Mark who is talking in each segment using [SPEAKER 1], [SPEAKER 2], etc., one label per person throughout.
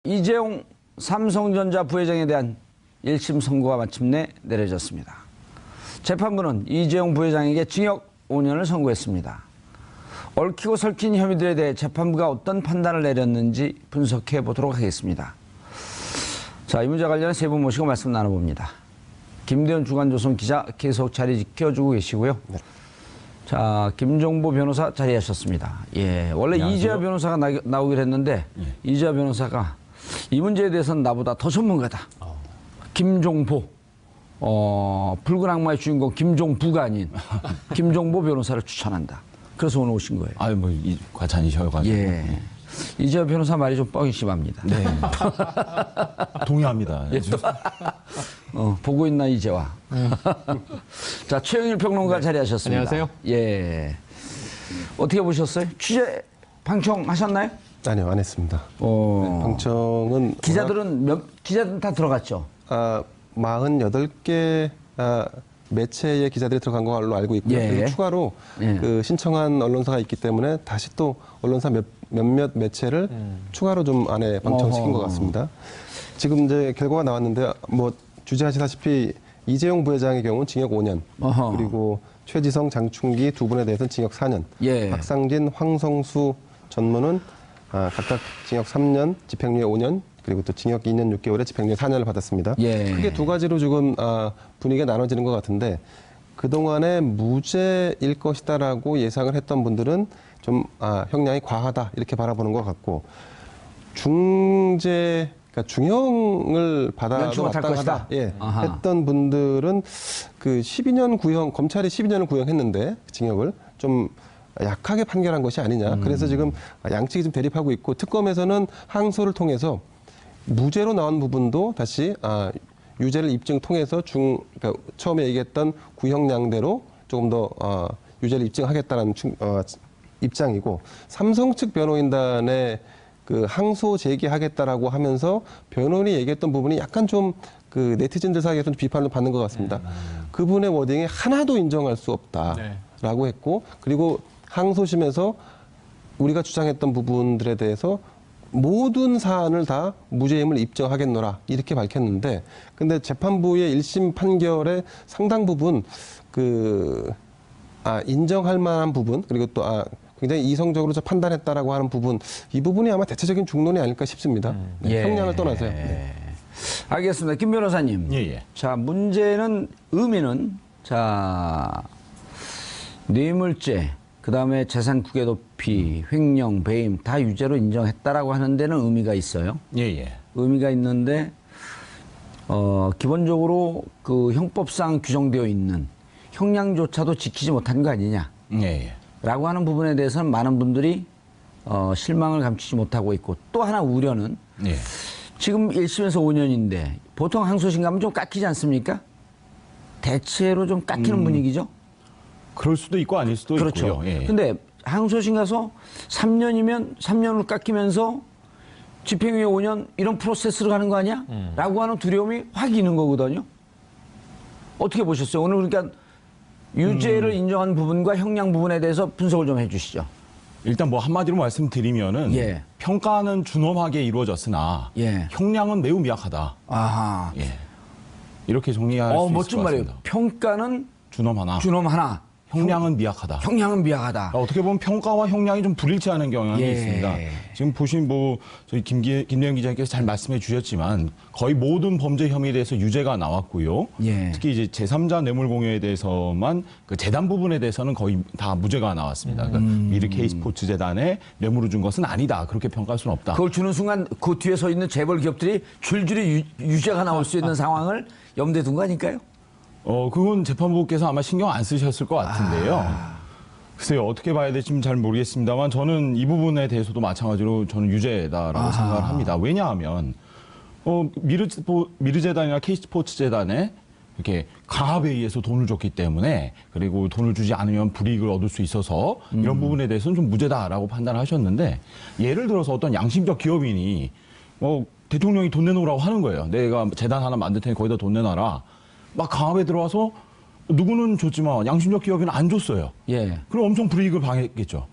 [SPEAKER 1] 이재용 삼성전자 부회장에 대한 1심 선고가 마침내 내려졌습니다. 재판부는 이재용 부회장에게 징역 5년을 선고했습니다. 얽히고 설킨 혐의들에 대해 재판부가 어떤 판단을 내렸는지 분석해 보도록 하겠습니다. 자, 이 문제 관련해 세 분 모시고 말씀 나눠봅니다. 김대현 주간조선 기자 계속 자리 지켜주고 계시고요. 네. 자, 김종보 변호사 자리하셨습니다. 예, 원래 안녕하세요. 이재화 변호사가 나오기로 했는데 이재화 변호사가 이 문제에 대해서는 나보다 더 전문가다. 김종보, 붉은 악마의 주인공 김종부가 아닌 김종보 변호사를 추천한다. 그래서 오늘 오신 거예요.
[SPEAKER 2] 아유, 뭐 과찬이셔가지고.
[SPEAKER 1] 예. 이재화 변호사 말이 좀 뻥이 심합니다.
[SPEAKER 2] 네. 동의합니다.
[SPEAKER 1] 예, 보고 있나 이재화. 자, 최영일 평론가 자리하셨습니다.
[SPEAKER 3] 안녕하세요.
[SPEAKER 1] 예. 어떻게 보셨어요? 취재 방청하셨나요?
[SPEAKER 4] 아니요, 안 했습니다. 네, 방청은
[SPEAKER 1] 기자들은 기자들은 다 들어갔죠.
[SPEAKER 4] 48개 매체의 기자들이 들어간 걸로 알고 있고요.
[SPEAKER 1] 예.
[SPEAKER 4] 그리고 추가로 그 신청한 언론사가 있기 때문에 다시 또 언론사 몇몇 매체를 추가로 좀 안에 방청시킨 것 같습니다. 지금 이제 결과가 나왔는데 뭐 주재하시다시피 이재용 부회장의 경우는 징역 5년, 그리고 최지성, 장충기 두 분에 대해서는 징역 4년,
[SPEAKER 1] 예.
[SPEAKER 4] 박상진, 황성수 전무는 각각 징역 3년, 집행유예 5년, 그리고 또 징역 2년 6개월에 집행유예 4년을 받았습니다.
[SPEAKER 1] 예.
[SPEAKER 4] 크게 두 가지로 지금 분위기가 나눠지는 것 같은데 그동안에 무죄일 것이다라고 예상을 했던 분들은 좀 형량이 과하다 이렇게 바라보는 것 같고 중죄, 그러니까 중형을 받아도 마땅하다 했던 분들은 그 12년 구형, 검찰이 12년을 구형했는데 징역을 좀 약하게 판결한 것이 아니냐. 그래서 지금 양측이 좀 대립하고 있고 특검에서는 항소를 통해서 무죄로 나온 부분도 다시 유죄를 입증 통해서 그러니까 처음에 얘기했던 구형량대로 조금 더 유죄를 입증하겠다는 입장이고 삼성 측 변호인단의 그 항소 제기하겠다라고 하면서 변호인이 얘기했던 부분이 약간 좀 그 네티즌들 사이에서 비판을 받는 것 같습니다. 그분의 워딩이 하나도 인정할 수 없다라고 했고 그리고 항소심에서 우리가 주장했던 부분들에 대해서 모든 사안을 다 무죄임을 입증하겠노라 이렇게 밝혔는데 근데 재판부의 1심 판결의 상당 부분 인정할 만한 부분 그리고 또 굉장히 이성적으로 판단했다라고 하는 부분 이 부분이 아마 대체적인 중론이 아닐까 싶습니다. 네, 형량을 떠나서요. 네.
[SPEAKER 1] 알겠습니다. 김 변호사님.
[SPEAKER 2] 예.
[SPEAKER 1] 자, 문제는 의미는 자 뇌물죄 그다음에 재산 국외 도피, 횡령, 배임 다 유죄로 인정했다라고 하는 데는 의미가 있어요.
[SPEAKER 2] 예.
[SPEAKER 1] 의미가 있는데 기본적으로 그 형법상 규정되어 있는 형량조차도 지키지 못한 거 아니냐. 라고 하는 부분에 대해서는 많은 분들이 실망을 감추지 못하고 있고 또 하나 우려는 지금 1심에서 5년인데 보통 항소심 가면 좀 깎이지 않습니까? 대체로 좀 깎이는 분위기죠.
[SPEAKER 2] 그럴 수도 있고 아닐 수도
[SPEAKER 1] 그렇죠.
[SPEAKER 2] 있고요.
[SPEAKER 1] 근데 항소심 가서 3년이면 3년을 깎이면서 집행유예 5년 이런 프로세스로 가는 거 아니야? 라고 하는 두려움이 확 있는 거거든요. 어떻게 보셨어요? 오늘 그러니까 유죄를 인정한 부분과 형량 부분에 대해서 분석을 좀 해주시죠.
[SPEAKER 2] 일단 뭐 한마디로 말씀드리면은 평가는 준엄하게 이루어졌으나 형량은 매우 미약하다.
[SPEAKER 1] 아하.
[SPEAKER 2] 이렇게 정리할 수 있을 것 같습니다.
[SPEAKER 1] 멋진 말이에요. 평가는 준엄하나.
[SPEAKER 2] 형량은 미약하다.
[SPEAKER 1] 형량은 미약하다.
[SPEAKER 2] 어떻게 보면 평가와 형량이 좀 불일치하는 경향이 있습니다. 지금 보신 저희 김대현 기자님께서 잘 말씀해 주셨지만 거의 모든 범죄 혐의에 대해서 유죄가 나왔고요. 특히 이제 제3자 뇌물 공여에 대해서만 그 재단 부분에 대해서는 거의 다 무죄가 나왔습니다. 그러니까 미르 K스포츠 재단에 뇌물을 준 것은 아니다. 그렇게 평가할 수는 없다.
[SPEAKER 1] 그걸 주는 순간 그 뒤에 서 있는 재벌 기업들이 줄줄이 유죄가 나올 수 있는 상황을 염두에 둔 거 아닐까요?
[SPEAKER 2] 그건 재판부께서 아마 신경 안 쓰셨을 것 같은데요. 글쎄요, 어떻게 봐야 될지 잘 모르겠습니다만 저는 이 부분에 대해서도 마찬가지로 저는 유죄다라고 생각을 합니다. 왜냐하면 미르재단이나 K스포츠 재단에 이렇게 강압에 의해서 돈을 줬기 때문에 그리고 돈을 주지 않으면 불이익을 얻을 수 있어서 이런 부분에 대해서는 좀 무죄다라고 판단하셨는데 예를 들어서 어떤 양심적 기업인이 대통령이 돈 내놓으라고 하는 거예요. 내가 재단 하나 만들 테니 거기다 돈 내놔라. 막 강압에 들어와서 누구는 줬지만 양심적 기업인은 안 줬어요. 그럼 엄청 불이익을 당했겠죠.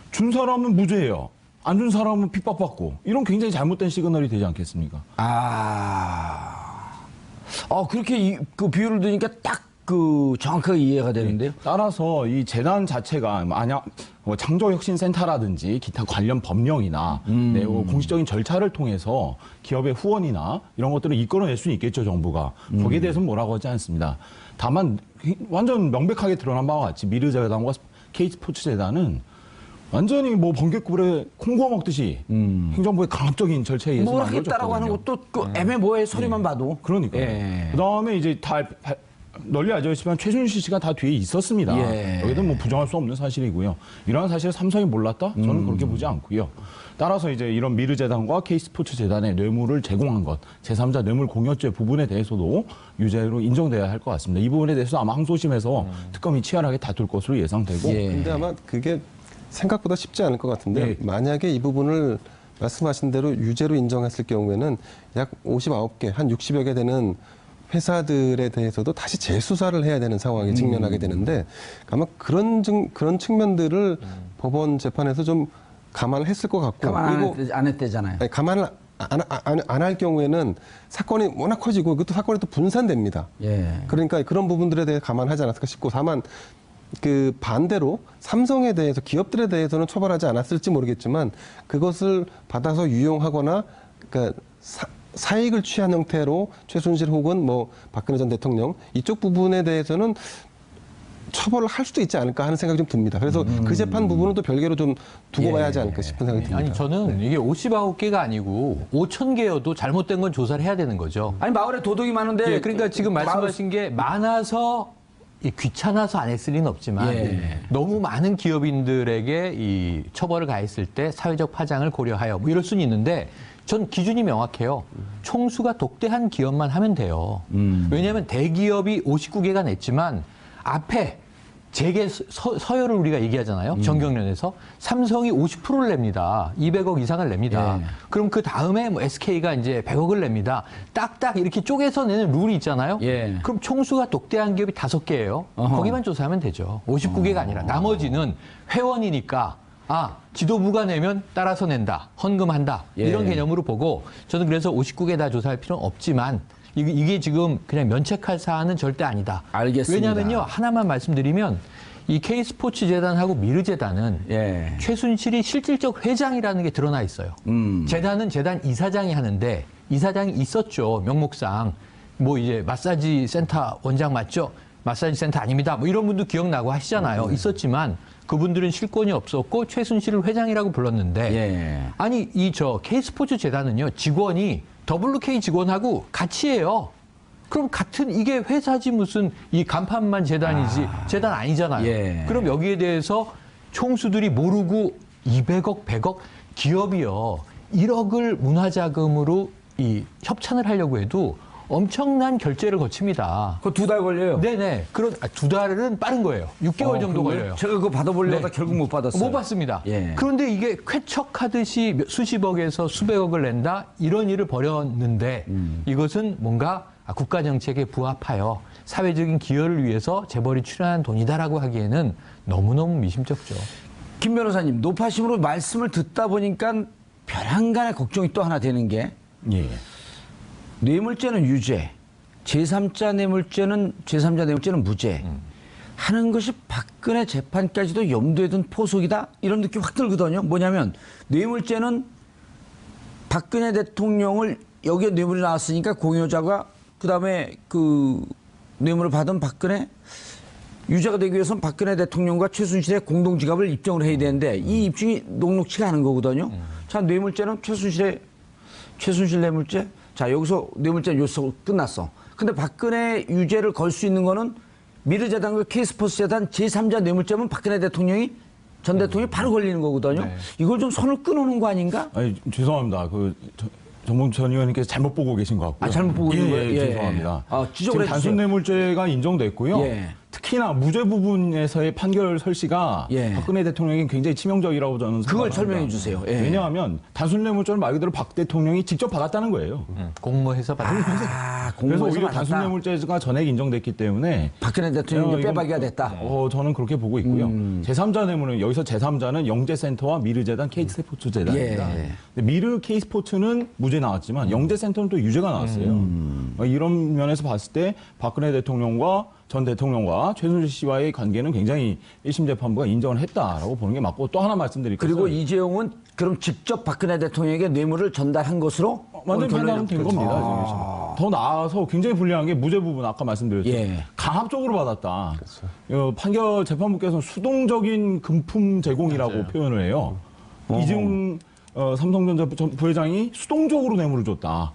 [SPEAKER 2] 준 사람은 무죄예요. 안 준 사람은 핍박받고 이런 굉장히 잘못된 시그널이 되지 않겠습니까?
[SPEAKER 1] 그렇게 그 비율을 드니까 딱 정확하게 이해가 되는데요.
[SPEAKER 2] 따라서 이 재단 자체가 만약 창조혁신센터라든지 기타 관련 법령이나 공식적인 절차를 통해서 기업의 후원이나 이런 것들을 이끌어낼 수는 있겠죠, 정부가. 거기에 대해서는 뭐라고 하지 않습니다. 다만 완전 명백하게 드러난 바와 같이 미르재단과 K스포츠재단은 완전히 뭐 번개불에 콩 구워 먹듯이 행정부의 강압적인 절차에 의해서
[SPEAKER 1] 뭐 하겠다라고 하는 것도 애매모호해 소리만 봐도.
[SPEAKER 2] 그러니까.
[SPEAKER 1] 예.
[SPEAKER 2] 그다음에 이제 다 널리 알려져 있지만 최순실 씨가 다 뒤에 있었습니다.
[SPEAKER 1] 예.
[SPEAKER 2] 여기도 뭐 부정할 수 없는 사실이고요. 이러한 사실을 삼성이 몰랐다? 저는 그렇게 보지 않고요. 따라서 이제 이런 미르재단과 K스포츠재단의 뇌물을 제공한 것, 제3자 뇌물 공여죄 부분에 대해서도 유죄로 인정돼야 할 것 같습니다. 이 부분에 대해서 아마 항소심에서 특검이 치열하게 다툴 것으로 예상되고.
[SPEAKER 1] 예.
[SPEAKER 4] 근데 아마 그게 생각보다 쉽지 않을 것 같은데
[SPEAKER 2] 네.
[SPEAKER 4] 만약에 이 부분을 말씀하신 대로 유죄로 인정했을 경우에는 약 59개, 한 60여 개 되는 회사들에 대해서도 다시 재수사를 해야 되는 상황에 직면하게 되는데 아마 그런 측면들을 법원 재판에서 좀 감안을 했을 것 같고
[SPEAKER 1] 가만 안 했대잖아요.
[SPEAKER 4] 아니, 감안을 안 할 경우에는 사건이 워낙 커지고 그것도 사건이 또 분산됩니다.
[SPEAKER 1] 예.
[SPEAKER 4] 그러니까 그런 부분들에 대해 감안하지 않았을까 싶고 다만 그 반대로 삼성에 대해서 기업들에 대해서는 처벌하지 않았을지 모르겠지만 그것을 받아서 유용하거나 그러니까 사익을 취한 형태로 최순실 혹은 뭐 박근혜 전 대통령 이쪽 부분에 대해서는 처벌을 할 수도 있지 않을까 하는 생각이 좀 듭니다. 그래서 그 재판 부분은 또 별개로 좀 두고 봐야 하지 않을까 싶은 생각이 듭니다.
[SPEAKER 3] 아니 저는 이게 59개가 아니고 5,000개여도 잘못된 건 조사를 해야 되는 거죠.
[SPEAKER 1] 아니 마을에 도둑이 많은데.
[SPEAKER 3] 예, 그러니까 지금 말씀하신 게 많아서 귀찮아서 안 했을 리는 없지만
[SPEAKER 1] 예.
[SPEAKER 3] 너무 많은 기업인들에게 이 처벌을 가했을 때 사회적 파장을 고려하여 뭐 이럴 수는 있는데 전 기준이 명확해요. 총수가 독대한 기업만 하면 돼요. 왜냐하면 대기업이 59개가 냈지만 앞에 재계 서열을 우리가 얘기하잖아요. 정경련에서 삼성이 50%를 냅니다. 200억 이상을 냅니다.
[SPEAKER 1] 예.
[SPEAKER 3] 그럼 그 다음에 뭐 SK가 이제 100억을 냅니다. 딱딱 이렇게 쪼개서 내는 룰이 있잖아요.
[SPEAKER 1] 예.
[SPEAKER 3] 그럼 총수가 독대한 기업이 5개예요. 거기만 조사하면 되죠. 59개가 아니라 나머지는 회원이니까 지도부가 내면 따라서 낸다. 헌금한다.
[SPEAKER 1] 예.
[SPEAKER 3] 이런 개념으로 보고 저는 그래서 59개 다 조사할 필요는 없지만 이게 지금 그냥 면책할 사안은 절대 아니다.
[SPEAKER 1] 알겠습니다.
[SPEAKER 3] 왜냐하면요. 하나만 말씀드리면 이 K스포츠재단하고 미르재단은
[SPEAKER 1] 예.
[SPEAKER 3] 최순실이 실질적 회장이라는 게 드러나 있어요. 재단은 재단 이사장이 하는데 이사장이 있었죠. 명목상. 뭐 이제 마사지 센터 원장 맞죠? 마사지 센터 아닙니다. 뭐 이런 분도 기억나고 하시잖아요. 있었지만 그분들은 실권이 없었고 최순실을 회장이라고 불렀는데
[SPEAKER 1] 예.
[SPEAKER 3] 아니 K스포츠 재단은요 직원이 WK 직원하고 같이 해요. 그럼 같은 이게 회사지 무슨 이 간판만 재단이지 재단 아니잖아요.
[SPEAKER 1] 예.
[SPEAKER 3] 그럼 여기에 대해서 총수들이 모르고 200억, 100억 기업이요 1억을 문화자금으로 이 협찬을 하려고 해도 엄청난 결제를 거칩니다.
[SPEAKER 1] 그거 2달 걸려요.
[SPEAKER 3] 네네. 두 달은 빠른 거예요. 6개월 정도 걸려요.
[SPEAKER 1] 제가 그거 받아보려다
[SPEAKER 3] 네.
[SPEAKER 1] 결국 못 받았어요.
[SPEAKER 3] 못 받습니다.
[SPEAKER 1] 예.
[SPEAKER 3] 그런데 이게 쾌척하듯이 수십억에서 수백억을 낸다? 이런 일을 벌였는데 이것은 뭔가 국가 정책에 부합하여 사회적인 기여를 위해서 재벌이 출연한 돈이다라고 하기에는 너무너무 미심쩍죠.
[SPEAKER 1] 김 변호사님, 노파심으로 말씀을 듣다 보니까 별한간의 걱정이 또 하나 되는 게
[SPEAKER 2] 예.
[SPEAKER 1] 뇌물죄는 유죄, 제3자 뇌물죄는 무죄 하는 것이 박근혜 재판까지도 염두에 둔 포석이다 이런 느낌 확 들거든요. 뭐냐면 뇌물죄는 박근혜 대통령을 여기에 뇌물이 나왔으니까 공여자가 그다음에 그 뇌물을 받은 박근혜 유죄가 되기 위해서는 박근혜 대통령과 최순실의 공동지갑을 입증을 해야 되는데 이 입증이 녹록치가 않은 거거든요. 자, 뇌물죄는 최순실 뇌물죄. 자, 여기서 뇌물죄 요소 끝났어. 근데 박근혜 유죄를 걸 수 있는 거는 미르재단과 K스포츠재단 제3자 뇌물죄면 박근혜 대통령이 전 대통령이 바로 걸리는 거거든요.
[SPEAKER 3] 네.
[SPEAKER 1] 이걸 좀 선을 끊어놓은 거 아닌가?
[SPEAKER 2] 아니, 죄송합니다. 정봉 전 의원님께서 잘못 보고 계신 것 같고요.
[SPEAKER 1] 잘못 보고 있는 거예요? 예.
[SPEAKER 2] 죄송합니다.
[SPEAKER 1] 지적을
[SPEAKER 2] 지금
[SPEAKER 1] 해주세요.
[SPEAKER 2] 단순 뇌물죄가 인정됐고요.
[SPEAKER 1] 예.
[SPEAKER 2] 특히나 무죄 부분에서의 판결 설시가
[SPEAKER 1] 예.
[SPEAKER 2] 박근혜 대통령이 굉장히 치명적이라고 저는
[SPEAKER 1] 그걸
[SPEAKER 2] 생각합니다.
[SPEAKER 1] 설명해 주세요. 예.
[SPEAKER 2] 왜냐하면 단순 뇌물죄는 말 그대로 박 대통령이 직접 받았다는 거예요.
[SPEAKER 3] 공모해서 받은
[SPEAKER 1] 아,
[SPEAKER 2] 그래서
[SPEAKER 1] 공모해서
[SPEAKER 2] 오히려
[SPEAKER 1] 받았다.
[SPEAKER 2] 단순 뇌물죄가 전액 인정됐기 때문에
[SPEAKER 1] 박근혜 대통령이
[SPEAKER 2] 이건-
[SPEAKER 1] 빼박이가 됐다.
[SPEAKER 2] 저는 그렇게 보고 있고요. 제3자 뇌물은 여기서 제3자는 영재센터와 미르재단 K스포츠재단입니다.
[SPEAKER 1] 예.
[SPEAKER 2] 근데 미르 K스포츠는 무죄 나왔지만 영재센터는 또 유죄가 나왔어요. 이런 면에서 봤을 때 박근혜 대통령과 전 대통령과 최순실 씨와의 관계는 굉장히 1심 재판부가 인정을 했다라고 보는 게 맞고 또 하나 말씀드릴 것은
[SPEAKER 1] 그리고 이재용은 그럼 직접 박근혜 대통령에게 뇌물을 전달한 것으로
[SPEAKER 2] 완전
[SPEAKER 1] 오늘
[SPEAKER 2] 판단은 된 겁니다. 더 나아서 굉장히 불리한 게 무죄 부분 아까 말씀드렸죠.
[SPEAKER 1] 예.
[SPEAKER 2] 강압적으로 받았다. 판결 재판부께서는 수동적인 금품 제공이라고 표현을 해요. 이재용 삼성전자 부회장이 수동적으로 뇌물을 줬다.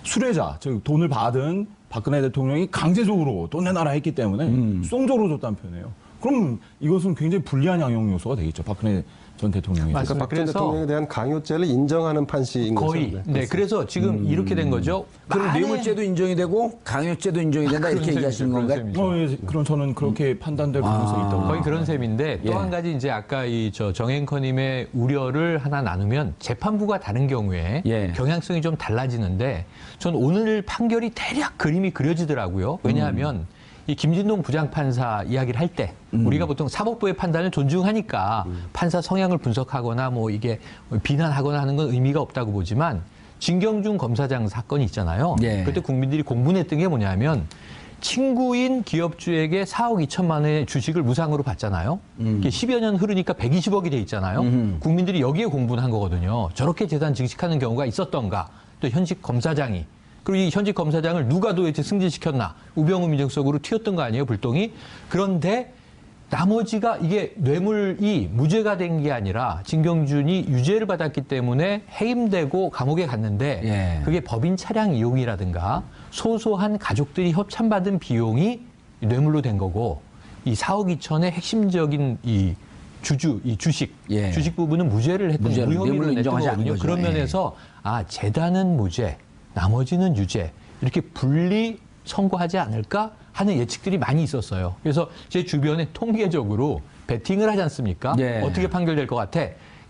[SPEAKER 2] 수뢰자, 즉 돈을 받은 박근혜 대통령이 강제적으로 돈 내놔라 했기 때문에 수동적으로 줬다는 표현이에요. 그럼 이것은 굉장히 불리한 양형 요소가 되겠죠. 박근혜 전 대통령이.
[SPEAKER 3] 맞습니다.
[SPEAKER 4] 그러니까 박근혜
[SPEAKER 3] 그래서
[SPEAKER 4] 대통령에 대한 강요죄를 인정하는 판시인
[SPEAKER 3] 거의.
[SPEAKER 4] 거죠.
[SPEAKER 3] 네, 그래서 지금 이렇게 된 거죠.
[SPEAKER 1] 그럼
[SPEAKER 3] 만에-
[SPEAKER 1] 뇌물죄도 인정이 되고 강요죄도 인정이 된다 이렇게
[SPEAKER 3] 그런
[SPEAKER 1] 얘기하시는
[SPEAKER 3] 셈이죠,
[SPEAKER 1] 건가요?
[SPEAKER 3] 그런 셈이죠.
[SPEAKER 2] 예, 그럼 저는 그렇게 판단될 가능성이 있다고.
[SPEAKER 3] 거의 그런 셈인데 또
[SPEAKER 1] 예.
[SPEAKER 3] 한 가지 이제 아까 이 정앵커님의 우려를 하나 나누면 재판부가 다른 경우에
[SPEAKER 1] 예.
[SPEAKER 3] 경향성이 좀 달라지는데 전 오늘 판결이 대략 그림이 그려지더라고요. 왜냐하면 이 김진동 부장판사 이야기를 할 때 우리가 보통 사법부의 판단을 존중하니까 판사 성향을 분석하거나 뭐 이게 비난하거나 하는 건 의미가 없다고 보지만 진경준 검사장 사건이 있잖아요.
[SPEAKER 1] 예.
[SPEAKER 3] 그때 국민들이 공분했던 게 뭐냐면 친구인 기업주에게 4억 2천만 원의 주식을 무상으로 받잖아요. 이게 10여 년 흐르니까 120억이 돼 있잖아요. 국민들이 여기에 공분한 거거든요. 저렇게 재산 증식하는 경우가 있었던가. 또 현직 검사장이. 그리고 이 현직 검사장을 누가 도대체 승진시켰나. 우병우 민정수석으로 튀었던 거 아니에요, 불똥이. 그런데 나머지가 이게 뇌물이 무죄가 된 게 아니라 진경준이 유죄를 받았기 때문에 해임되고 감옥에 갔는데
[SPEAKER 1] 예.
[SPEAKER 3] 그게 법인 차량 이용이라든가 소소한 가족들이 협찬받은 비용이 뇌물로 된 거고 이 4억 2천의 핵심적인 이 주식,
[SPEAKER 1] 예.
[SPEAKER 3] 주식 부분은 무죄를 했던
[SPEAKER 1] 무죄를,
[SPEAKER 3] 무혐의로
[SPEAKER 1] 뇌물로
[SPEAKER 3] 냈던
[SPEAKER 1] 인정하지 않은
[SPEAKER 3] 거거든요.
[SPEAKER 1] 거죠.
[SPEAKER 3] 그런
[SPEAKER 1] 예.
[SPEAKER 3] 면에서 재단은 무죄, 나머지는 유죄 이렇게 분리 선고하지 않을까 하는 예측들이 많이 있었어요. 그래서 제 주변에 통계적으로 베팅을 하지 않습니까?
[SPEAKER 1] 예.
[SPEAKER 3] 어떻게 판결될 것 같아?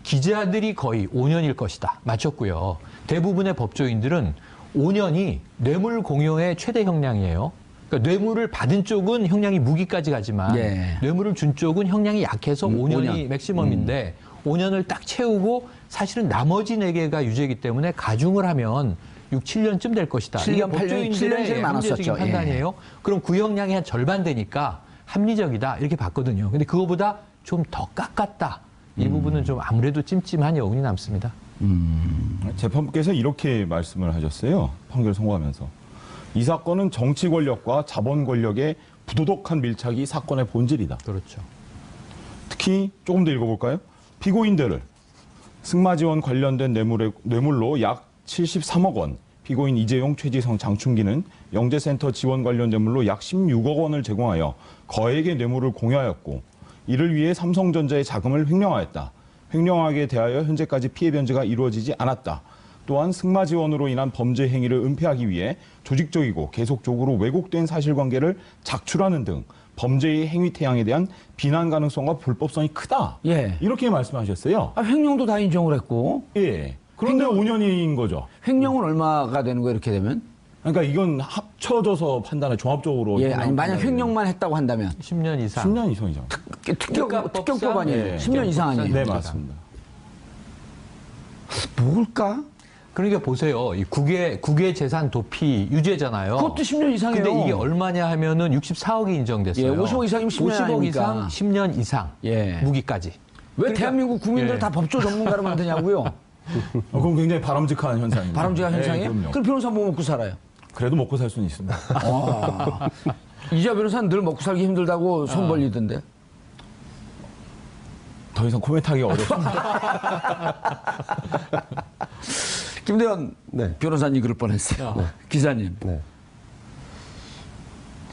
[SPEAKER 3] 기자들이 거의 5년일 것이다. 맞췄고요. 대부분의 법조인들은 5년이 뇌물 공여의 최대 형량이에요. 그러니까 뇌물을 받은 쪽은 형량이 무기까지 가지만
[SPEAKER 1] 예.
[SPEAKER 3] 뇌물을 준 쪽은 형량이 약해서 5년이
[SPEAKER 1] 5년.
[SPEAKER 3] 맥시멈인데 5년을 딱 채우고 사실은 나머지 4개가 유죄이기 때문에 가중을 하면 6, 7년쯤 될 것이다.
[SPEAKER 1] 7년,
[SPEAKER 3] 이게
[SPEAKER 1] 8년,
[SPEAKER 3] 법조인들의
[SPEAKER 1] 7년 제일
[SPEAKER 3] 합리적인
[SPEAKER 1] 많았었죠.
[SPEAKER 3] 판단이에요. 그럼 구형량이 한 절반 되니까 합리적이다 이렇게 봤거든요. 근데 그거보다 좀 더 깎았다. 이 부분은 좀 아무래도 찜찜한 여운이 남습니다.
[SPEAKER 2] 재판부께서 이렇게 말씀을 하셨어요. 판결 선고하면서. 이 사건은 정치 권력과 자본 권력의 부도덕한 밀착이 사건의 본질이다.
[SPEAKER 3] 그렇죠.
[SPEAKER 2] 특히 조금 더 읽어볼까요? 피고인들을 승마지원 관련된 뇌물로 약 73억 원, 피고인 이재용, 최지성, 장충기는 영재센터 지원 관련 뇌물로 약 16억 원을 제공하여 거액의 뇌물을 공여하였고 이를 위해 삼성전자의 자금을 횡령하였다. 횡령하게 대하여 현재까지 피해 변제가 이루어지지 않았다. 또한 승마 지원으로 인한 범죄 행위를 은폐하기 위해 조직적이고 계속적으로 왜곡된 사실관계를 작출하는 등 범죄의 행위 태양에 대한 비난 가능성과 불법성이 크다.
[SPEAKER 1] 예.
[SPEAKER 2] 이렇게 말씀하셨어요.
[SPEAKER 1] 횡령도 다 인정을 했고
[SPEAKER 2] 예. 그런데 5년인 거죠.
[SPEAKER 1] 횡령은 얼마가 되는 거예요 이렇게 되면?
[SPEAKER 2] 그러니까 이건 합쳐져서 판단해 종합적으로.
[SPEAKER 1] 예, 아니 만약 횡령만 했다고 한다면
[SPEAKER 3] 10년 이상.
[SPEAKER 2] 10년 이상이죠.
[SPEAKER 1] 특경법 아니에요?
[SPEAKER 2] 예.
[SPEAKER 1] 10년 이상 아니에요?
[SPEAKER 2] 네, 맞습니다.
[SPEAKER 1] 뭘까?
[SPEAKER 3] 그러니까 보세요. 이 국외 재산 도피 유죄잖아요.
[SPEAKER 1] 그것도 10년 이상이에요.
[SPEAKER 3] 근데 이게 얼마냐 하면은 64억이 인정됐어요.
[SPEAKER 1] 예, 50억 이상이면 10년
[SPEAKER 3] 50억
[SPEAKER 1] 아닙니까?
[SPEAKER 3] 이상 10년 이상
[SPEAKER 1] 예.
[SPEAKER 3] 무기까지.
[SPEAKER 1] 왜
[SPEAKER 3] 그러니까-
[SPEAKER 1] 대한민국 국민들
[SPEAKER 3] 예.
[SPEAKER 1] 다 법조 전문가로 만드냐고요?
[SPEAKER 2] 그건 굉장히 바람직한 현상입니다.
[SPEAKER 1] 바람직한 현상이에요?
[SPEAKER 2] 그럼요.
[SPEAKER 1] 그럼 변호사 뭐 먹고 살아요?
[SPEAKER 2] 그래도 먹고 살 수는 있습니다.
[SPEAKER 1] 이자 변호사는 늘 먹고 살기 힘들다고 손 벌리던데.
[SPEAKER 2] 더 이상 코멘트하기가 어렵습니다.
[SPEAKER 1] 김대현
[SPEAKER 4] 네.
[SPEAKER 1] 변호사님 그럴 뻔했어요. 기자님.
[SPEAKER 4] 네.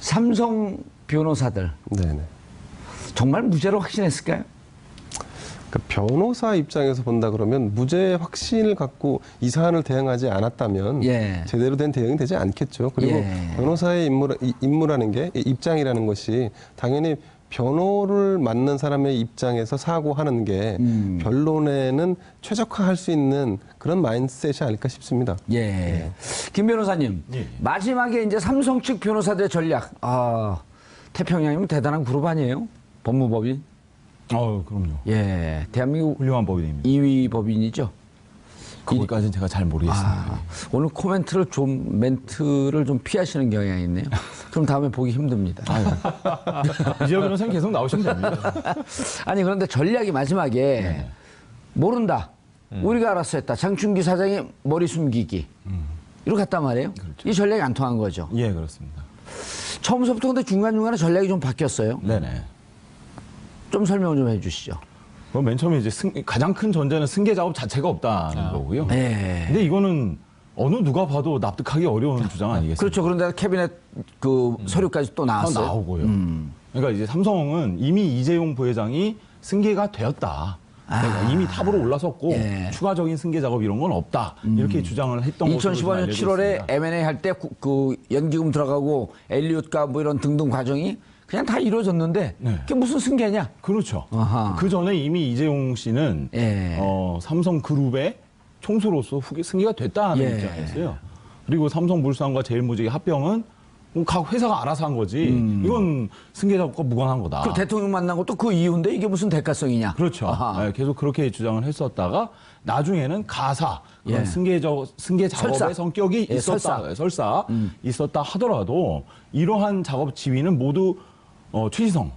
[SPEAKER 1] 삼성 변호사들
[SPEAKER 4] 네, 네.
[SPEAKER 1] 정말 무죄로 확신했을까요?
[SPEAKER 4] 변호사 입장에서 본다 그러면 무죄 확신을 갖고 이 사안을 대응하지 않았다면 제대로 된 대응이 되지 않겠죠. 그리고 변호사의 임무라는 게 입장이라는 것이 당연히 변호를 맡는 사람의 입장에서 사고하는 게 변론에는 최적화할 수 있는 그런 마인드셋이 아닐까 싶습니다.
[SPEAKER 1] 김 변호사님, 마지막에 이제 삼성 측 변호사들의 전략. 태평양이면 대단한 그룹 아니에요? 법무법인?
[SPEAKER 2] 그럼요.
[SPEAKER 1] 대한민국
[SPEAKER 2] 훌륭한 법인입니다.
[SPEAKER 1] 2위 법인이죠.
[SPEAKER 2] 거기까지는 제가 잘 모르겠습니다.
[SPEAKER 1] 오늘 멘트를 좀 피하시는 경향이 있네요. 그럼 다음에 보기 힘듭니다.
[SPEAKER 2] 이재호 변호사님 계속 나오시면 됩니다.
[SPEAKER 1] 아니 그런데 전략이 마지막에 모른다. 우리가 알아서 했다. 장충기 사장이 머리 숨기기. 이렇게 갔단 말이에요.
[SPEAKER 2] 그렇죠.
[SPEAKER 1] 이 전략이 안 통한 거죠.
[SPEAKER 2] 그렇습니다.
[SPEAKER 1] 처음부터 근데 중간중간에 전략이 좀 바뀌었어요.
[SPEAKER 2] 네네.
[SPEAKER 1] 좀 설명 좀 해주시죠.
[SPEAKER 2] 맨 처음에 이제 가장 큰 전제는 승계 작업 자체가 없다는 거고요. 근데 이거는 어느 누가 봐도 납득하기 어려운 주장 아니겠습니까?
[SPEAKER 1] 그렇죠. 그런데 캐비넷 서류까지 또 나왔어요.
[SPEAKER 2] 나오고요. 그러니까 이제 삼성은 이미 이재용 부회장이 승계가 되었다. 그러니까 이미 탑으로 올라섰고 추가적인 승계 작업 이런 건 없다. 이렇게 주장을 했던 것으로
[SPEAKER 1] 2015년 7월에 M&A 할 때 그 연기금 들어가고 엘리엇과 뭐 이런 등등 과정이 그냥 다 이루어졌는데 그게 무슨 승계냐?
[SPEAKER 2] 그렇죠. 그 전에 이미 이재용 씨는 삼성그룹의 총수로서 승계가 됐다는 입장이었어요. 그리고 삼성물산과 제일모직의 합병은 각 회사가 알아서 한 거지. 이건 승계 작업과 무관한 거다.
[SPEAKER 1] 그 대통령 만난 것도 그 이유인데 이게 무슨 대가성이냐?
[SPEAKER 2] 그렇죠. 계속 그렇게 주장을 했었다가 나중에는 가사 그런 승계 작업의
[SPEAKER 1] 설사.
[SPEAKER 2] 성격이 있었다. 설사 있었다 하더라도 이러한 작업 지휘는 모두 최지성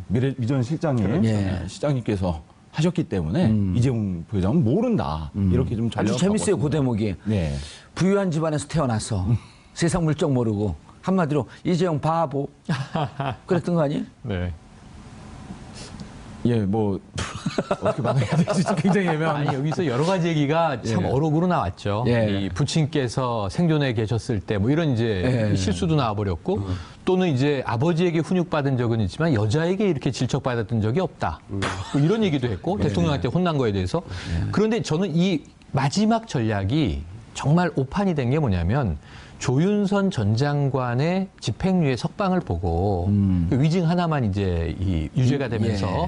[SPEAKER 2] 미전 실장님 시장님께서 하셨기 때문에 이재용 부회장은 모른다. 이렇게 좀 전략을
[SPEAKER 1] 아주 재밌어요. 그 대목이. 부유한 집안에서 태어나서 세상 물정 모르고 한마디로 이재용 바보 그랬던 거 아니에요?
[SPEAKER 2] 어떻게 말해야 될지 굉장히 애매한.
[SPEAKER 3] 여기서 여러 가지 얘기가 참 어록으로 나왔죠. 이 부친께서 생존해 계셨을 때 뭐 이런 이제 실수도 나와버렸고 또는 이제 아버지에게 훈육받은 적은 있지만 여자에게 이렇게 질척받았던 적이 없다. 뭐 이런 얘기도 했고 대통령한테 혼난 거에 대해서. 그런데 저는 이 마지막 전략이 정말 오판이 된 게 뭐냐면 조윤선 전 장관의 집행유예 석방을 보고 그 위증 하나만 이제 이 유죄가 되면서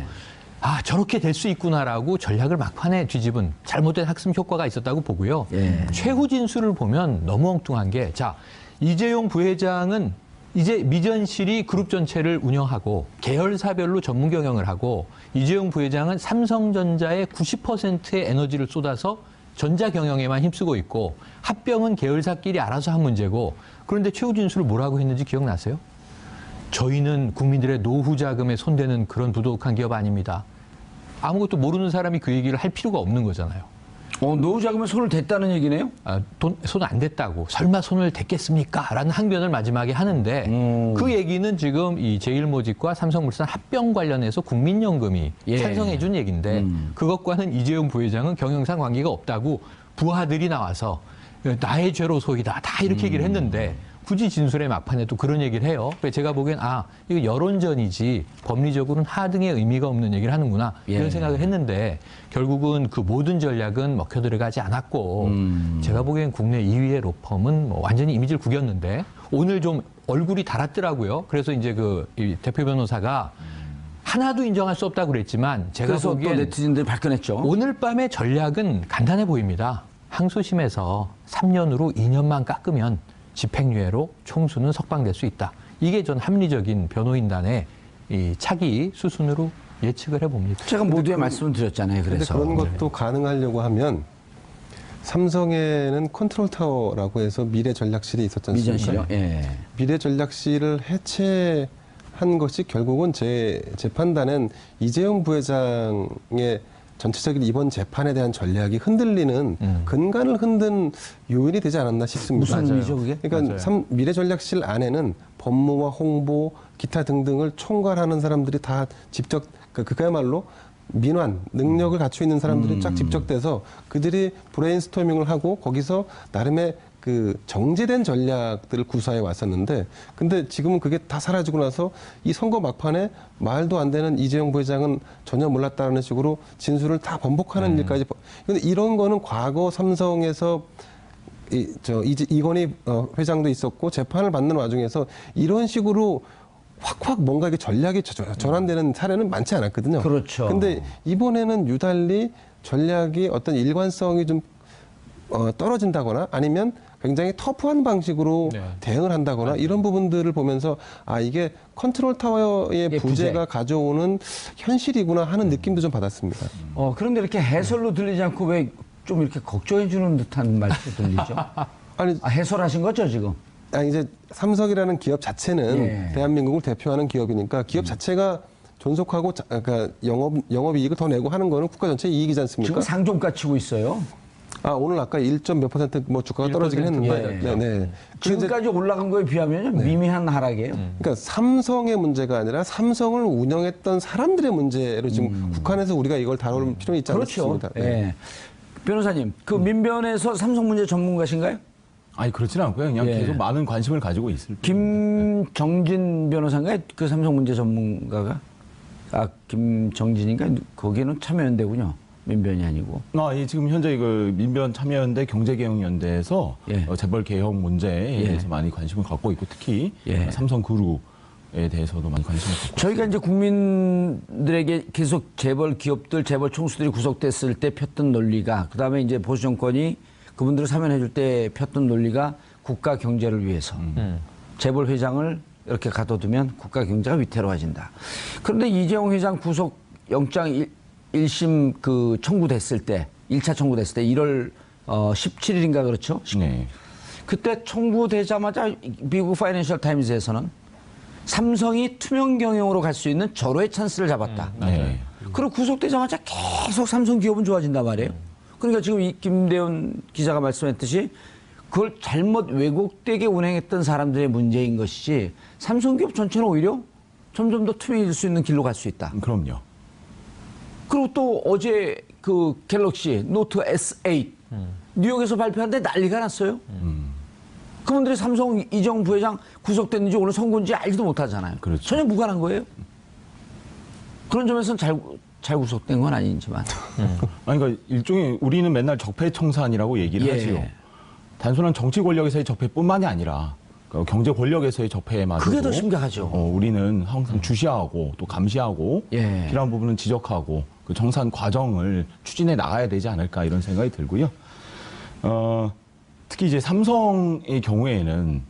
[SPEAKER 3] 저렇게 될 수 있구나라고 전략을 막판에 뒤집은 잘못된 학습 효과가 있었다고 보고요. 최후 진술을 보면 너무 엉뚱한 게 이재용 부회장은 이제 미전실이 그룹 전체를 운영하고 계열사별로 전문 경영을 하고 이재용 부회장은 삼성전자의 90%의 에너지를 쏟아서 전자 경영에만 힘쓰고 있고 합병은 계열사끼리 알아서 한 문제고 그런데 최후 진술을 뭐라고 했는지 기억나세요? 저희는 국민들의 노후 자금에 손대는 그런 부도덕한 기업 아닙니다. 아무것도 모르는 사람이 그 얘기를 할 필요가 없는 거잖아요.
[SPEAKER 1] 노후 자금에 손을 댔다는 얘기네요?
[SPEAKER 3] 손 안 댔다고. 설마 손을 댔겠습니까? 라는 항변을 마지막에 하는데 그 얘기는 지금 이 제일모직과 삼성물산 합병 관련해서 국민연금이 찬성해 준 얘기인데 그것과는 이재용 부회장은 경영상 관계가 없다고 부하들이 나와서 나의 죄로 소이다. 다 이렇게 얘기를 했는데 굳이 진술의 막판에 또 그런 얘기를 해요. 그래서 제가 보기엔 이거 여론전이지 법리적으로는 하등의 의미가 없는 얘기를 하는구나 이런 생각을 했는데 결국은 그 모든 전략은 먹혀 들어가지 않았고 제가 보기엔 국내 2위의 로펌은 뭐 완전히 이미지를 구겼는데 오늘 좀 얼굴이 달았더라고요. 그래서 이제 이 대표 변호사가 하나도 인정할 수 없다고 그랬지만 제가
[SPEAKER 1] 그래서
[SPEAKER 3] 보기엔
[SPEAKER 1] 또 네티즌들이 발끈했죠.
[SPEAKER 3] 오늘 밤의 전략은 간단해 보입니다. 항소심에서 3년으로 2년만 깎으면 집행유예로 총수는 석방될 수 있다. 이게 전 합리적인 변호인단의 이 차기 수순으로 예측을 해봅니다.
[SPEAKER 1] 제가 모두의 말씀을 드렸잖아요. 그래서.
[SPEAKER 4] 그런 것도 가능하려고 하면 삼성에는 컨트롤 타워라고 해서 미래 전략실이 있었지 않습니까?
[SPEAKER 1] 미전실이요?
[SPEAKER 4] 미래 전략실을 해체한 것이 결국은 제 판단은 이재용 부회장의 전체적인 이번 재판에 대한 전략이 흔들리는 근간을 흔든 요인이 되지 않았나 싶습니다.
[SPEAKER 1] 무슨 의미죠, 그게?
[SPEAKER 4] 그러니까 미래전략실 안에는 법무와 홍보, 기타 등등을 총괄하는 사람들이 다 직접 그야말로 민환, 능력을 갖추고 있는 사람들이 쫙 집적돼서 그들이 브레인스토밍을 하고 거기서 나름의 그 정제된 전략들을 구사해 왔었는데 근데 지금은 그게 다 사라지고 나서 이 선거 막판에 말도 안 되는 이재용 부회장은 전혀 몰랐다는 식으로 진술을 다 번복하는 일까지. 근데 이런 거는 과거 삼성에서 이건희 회장도 있었고 재판을 받는 와중에서 이런 식으로 확 뭔가 이게 전략이 전환되는 사례는 많지 않았거든요.
[SPEAKER 1] 그렇죠.
[SPEAKER 4] 근데 이번에는 유달리 전략이 어떤 일관성이 좀 떨어진다거나 아니면 굉장히 터프한 방식으로
[SPEAKER 3] 네.
[SPEAKER 4] 대응을 한다거나 이런 부분들을 보면서 아 이게 컨트롤 타워의 부재가 가져오는 현실이구나 하는 느낌도 좀 받았습니다.
[SPEAKER 1] 그런데 이렇게 해설로 들리지 않고 왜 좀 이렇게 걱정해 주는 듯한 말씀이 들리죠?
[SPEAKER 4] 아니
[SPEAKER 1] 해설하신 거죠 지금?
[SPEAKER 4] 이제 삼성이라는 기업 자체는
[SPEAKER 1] 예.
[SPEAKER 4] 대한민국을 대표하는 기업이니까 기업 자체가 존속하고 그러니까 영업이익을 더 내고 하는 거는 국가 전체 이익이지 않습니까?
[SPEAKER 1] 지금 상종가 치고 있어요.
[SPEAKER 4] 오늘 아까 1.몇% 뭐 주가가 떨어지긴 했는데,
[SPEAKER 1] 예.
[SPEAKER 4] 네.
[SPEAKER 1] 지금까지 올라간 거에 비하면 미미한 하락이에요.
[SPEAKER 4] 그러니까 삼성의 문제가 아니라 삼성을 운영했던 사람들의 문제로 지금 국한해서 우리가 이걸 다룰 필요는 있지
[SPEAKER 1] 그렇죠.
[SPEAKER 4] 않습니다.
[SPEAKER 1] 예. 변호사님, 그 민변에서 삼성 문제 전문가신가요?
[SPEAKER 2] 아니 그렇지는 않고요. 그냥
[SPEAKER 1] 예.
[SPEAKER 2] 계속 많은 관심을 가지고 있을 뿐.
[SPEAKER 1] 김정진 변호사인가요? 그 삼성 문제 전문가가? 김정진인가? 거기는 참여연대군요. 민변이 아니고.
[SPEAKER 2] 예, 지금 현재 그 민변 참여연대 경제개혁연대에서
[SPEAKER 1] 예.
[SPEAKER 2] 재벌 개혁 문제에
[SPEAKER 1] 예.
[SPEAKER 2] 대해서 많이 관심을 갖고 있고 특히
[SPEAKER 1] 예.
[SPEAKER 2] 삼성그룹에 대해서도 많이 관심을 갖고
[SPEAKER 1] 저희가 이제 국민들에게 계속 재벌 기업들, 재벌 총수들이 구속됐을 때 폈던 논리가, 그 다음에 이제 보수 정권이 그분들을 사면해 줄 때 폈던 논리가 국가 경제를 위해서 재벌 회장을 이렇게 가둬두면 국가 경제가 위태로워진다. 그런데 이재용 회장 구속 영장 1심 그 청구됐을 때, 1차 청구됐을 때 1월 17일인가 그렇죠?
[SPEAKER 2] 네.
[SPEAKER 1] 그때 청구되자마자 미국 파이낸셜 타임즈에서는 삼성이 투명 경영으로 갈 수 있는 절호의 찬스를 잡았다.
[SPEAKER 2] 네.
[SPEAKER 1] 그리고 구속되자마자 계속 삼성 기업은 좋아진단 말이에요. 그러니까 지금 이 김대훈 기자가 말씀했듯이 그걸 잘못 왜곡되게 운행했던 사람들의 문제인 것이지 삼성 기업 전체는 오히려 점점 더 투명해질 수 있는 길로 갈 수 있다.
[SPEAKER 2] 그럼요.
[SPEAKER 1] 그리고 또 어제 그 갤럭시 노트 S8 뉴욕에서 발표하는데 난리가 났어요. 그분들이 삼성 이재용 부회장 구속됐는지 오늘 선고인지 알지도 못하잖아요.
[SPEAKER 2] 그렇죠.
[SPEAKER 1] 전혀 무관한 거예요. 그런 점에서는 잘 구속된 건 아니지만.
[SPEAKER 2] 아니, 그러니까 일종의 우리는 맨날 적폐청산이라고 얘기를
[SPEAKER 1] 예.
[SPEAKER 2] 하지요. 단순한 정치 권력에서의 적폐뿐만이 아니라 경제 권력에서의 적폐마저도
[SPEAKER 1] 그게 더 심각하죠.
[SPEAKER 2] 우리는 항상 주시하고 또 감시하고
[SPEAKER 1] 예.
[SPEAKER 2] 필요한 부분은 지적하고 그 정산 과정을 추진해 나가야 되지 않을까 이런 생각이 들고요. 특히 이제 삼성의 경우에는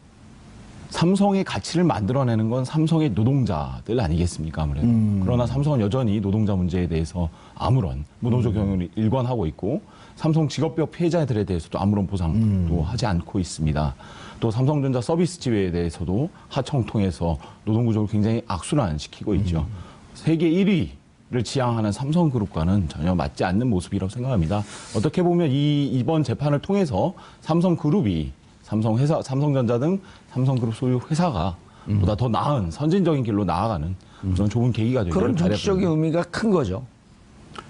[SPEAKER 2] 삼성의 가치를 만들어내는 건 삼성의 노동자들 아니겠습니까, 아무래도. 그러나 삼성은 여전히 노동자 문제에 대해서 아무런 무노조 경영을 일관하고 있고 삼성 직업병 피해자들에 대해서도 아무런 보상도 하지 않고 있습니다. 또 삼성전자 서비스 지회에 대해서도 하청 통해서 노동구조를 굉장히 악순환시키고 있죠. 세계 1위를 지향하는 삼성그룹과는 전혀 맞지 않는 모습이라고 생각합니다. 어떻게 보면 이번 재판을 통해서 삼성그룹이 삼성전자 등 삼성그룹 소유 회사가 보다 더 나은 선진적인 길로 나아가는 그런 좋은 계기가 되기를
[SPEAKER 1] 그런 정치적인
[SPEAKER 2] 바라봅니다.
[SPEAKER 1] 의미가 큰 거죠.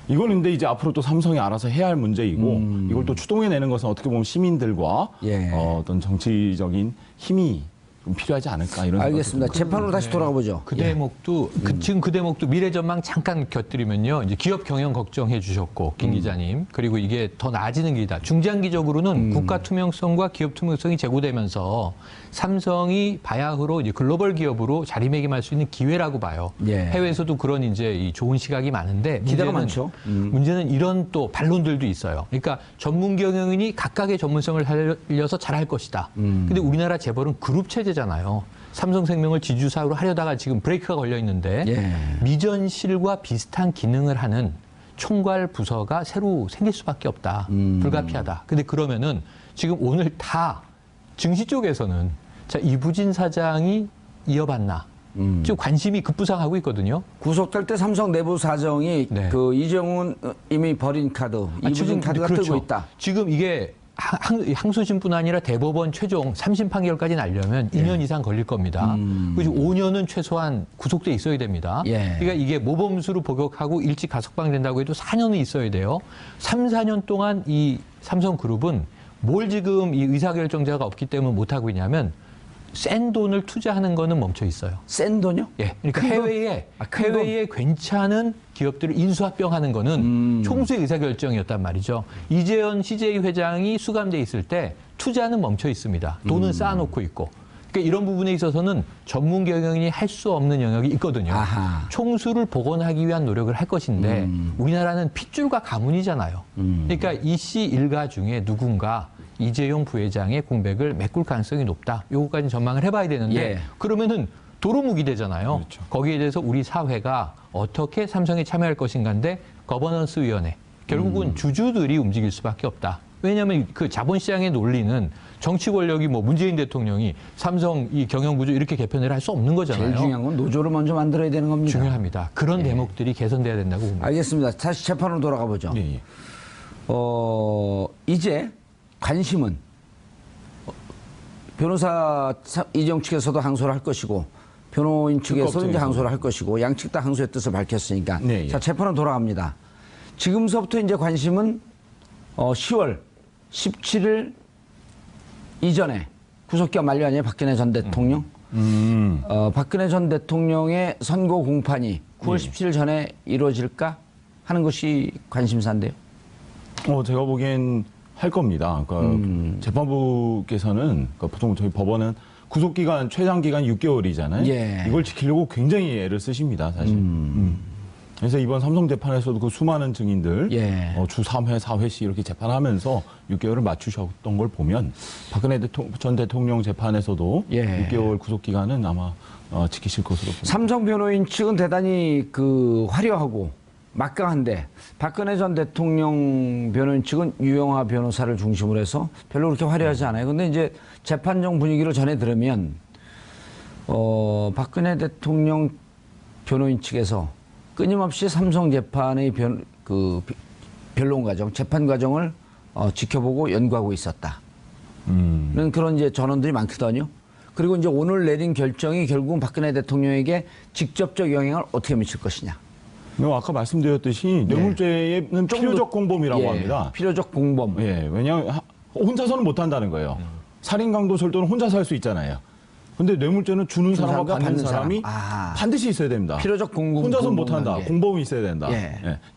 [SPEAKER 2] 이건 근데 이제 앞으로 또 삼성이 알아서 해야 할 문제이고 이걸 또 추동해내는 것은 어떻게 보면 시민들과
[SPEAKER 1] 예.
[SPEAKER 2] 어떤 정치적인 힘이 좀 필요하지 않을까 이런
[SPEAKER 1] 알겠습니다. 재판으로 다시 돌아가 보죠.
[SPEAKER 3] 그 대목도 지금 그 대목도 미래전망 잠깐 곁들이면요. 이제 기업 경영 걱정해 주셨고 김 기자님 그리고 이게 더 나아지는 길이다. 중장기적으로는 국가 투명성과 기업 투명성이 제고되면서 삼성이 바야흐로 이제 글로벌 기업으로 자리매김할 수 있는 기회라고 봐요.
[SPEAKER 1] 예.
[SPEAKER 3] 해외에서도 그런 이제 이 좋은 시각이 많은데
[SPEAKER 1] 기대가
[SPEAKER 3] 문제는,
[SPEAKER 1] 많죠.
[SPEAKER 3] 문제는 이런 또 반론들도 있어요. 그러니까 전문 경영인이 각각의 전문성을 살려서 잘할 것이다. 근데 우리나라 재벌은 그룹 체제잖아요. 삼성생명을 지주사로 하려다가 지금 브레이크가 걸려 있는데
[SPEAKER 1] 예.
[SPEAKER 3] 미전실과 비슷한 기능을 하는 총괄 부서가 새로 생길 수밖에 없다. 불가피하다. 근데 그러면은 지금 오늘 다 증시 쪽에서는 자, 이부진 사장이 이어받나? 지금 관심이 급부상하고 있거든요.
[SPEAKER 1] 구속될 때 삼성 내부 사정이
[SPEAKER 3] 네.
[SPEAKER 1] 그 이재용은 이미 버린 카드, 이부진 카드가
[SPEAKER 3] 그렇죠.
[SPEAKER 1] 뜨고 있다.
[SPEAKER 3] 지금 이게 항소심뿐 아니라 대법원 최종 3심 판결까지 나려면 2년 이상 걸릴 겁니다. 그리고 5년은 최소한 구속돼 있어야 됩니다. 그러니까 이게 모범수로 복역하고 일찍 가석방된다고 해도 4년은 있어야 돼요. 3, 4년 동안 이 삼성그룹은 뭘 지금 이 의사결정자가 없기 때문에 못하고 있냐면 센 돈을 투자하는 거는 멈춰 있어요.
[SPEAKER 1] 센 돈요?
[SPEAKER 3] 예. 그러니까
[SPEAKER 1] 큰 돈?
[SPEAKER 3] 해외에 괜찮은 기업들을 인수합병하는 거는 총수의 의사결정이었단 말이죠. 이재현 CJ 회장이 수감돼 있을 때 투자는 멈춰 있습니다. 돈은 쌓아놓고 있고. 그러니까 이런 부분에 있어서는 전문 경영인이 할 수 없는 영역이 있거든요.
[SPEAKER 1] 아하.
[SPEAKER 3] 총수를 복원하기 위한 노력을 할 것인데 우리나라는 핏줄과 가문이잖아요. 그러니까 이 씨 일가 중에 누군가 이재용 부회장의 공백을 메꿀 가능성이 높다. 요거까지 전망을 해봐야 되는데 그러면은 도루묵이 되잖아요.
[SPEAKER 2] 그렇죠.
[SPEAKER 3] 거기에 대해서 우리 사회가 어떻게 삼성에 참여할 것인가인데 거버넌스 위원회 결국은 주주들이 움직일 수밖에 없다. 왜냐하면 그 자본시장의 논리는 정치 권력이 뭐 문재인 대통령이 삼성 이 경영구조 이렇게 개편을 할 수 없는 거잖아요.
[SPEAKER 1] 제일 중요한 건 노조를 먼저 만들어야 되는 겁니다.
[SPEAKER 3] 중요합니다. 그런 대목들이 개선돼야 된다고 봅니다.
[SPEAKER 1] 알겠습니다. 다시 재판으로 돌아가 보죠.
[SPEAKER 2] 예.
[SPEAKER 1] 이제 관심은 변호사 이재용 측에서도 항소를 할 것이고 변호인 측에서도 이제 항소를 할 것이고 양측 다 항소의 뜻을 밝혔으니까 자 재판으로 돌아갑니다. 지금서부터 이제 관심은 10월 17일 이전에 구속기간 만료 아니에요? 박근혜 전 대통령. 박근혜 전 대통령의 선고 공판이 9월 17일 전에 이루어질까 하는 것이 관심사인데요.
[SPEAKER 2] 제가 보기엔 할 겁니다. 그러니까 재판부께서는 그러니까 보통 저희 법원은 구속기간 최장 기간 6개월이잖아요. 이걸 지키려고 굉장히 애를 쓰십니다, 사실. 그래서 이번 삼성 재판에서도 그 수많은 증인들 주 3회, 4회씩 이렇게 재판하면서 6개월을 맞추셨던 걸 보면 박근혜 전 대통령 재판에서도 6개월 구속기간은 아마 지키실 것으로 봅니다.
[SPEAKER 1] 삼성 변호인 측은 대단히 화려하고 막강한데 박근혜 전 대통령 변호인 측은 유영하 변호사를 중심으로 해서 별로 그렇게 화려하지 않아요. 근데 이제 재판정 분위기를 전해 들으면 박근혜 대통령 변호인 측에서 끊임없이 삼성 재판의 변론 과정, 재판 과정을 지켜보고 연구하고 있었다. 그런 이제 전언들이 많거든요. 그리고 이제 오늘 내린 결정이 결국은 박근혜 대통령에게 직접적 영향을 어떻게 미칠 것이냐.
[SPEAKER 2] 아까 말씀드렸듯이 뇌물죄는 필요적 공범이라고 합니다.
[SPEAKER 1] 필요적 공범.
[SPEAKER 2] 왜냐하면 혼자서는 못한다는 거예요. 살인, 강도, 절도는 혼자서 할 수 있잖아요. 근데 뇌물죄는 주는 사람과 받는 사람이 반드시 있어야 됩니다.
[SPEAKER 1] 필요적 공범.
[SPEAKER 2] 혼자서는 못한다. 공범이 있어야 된다.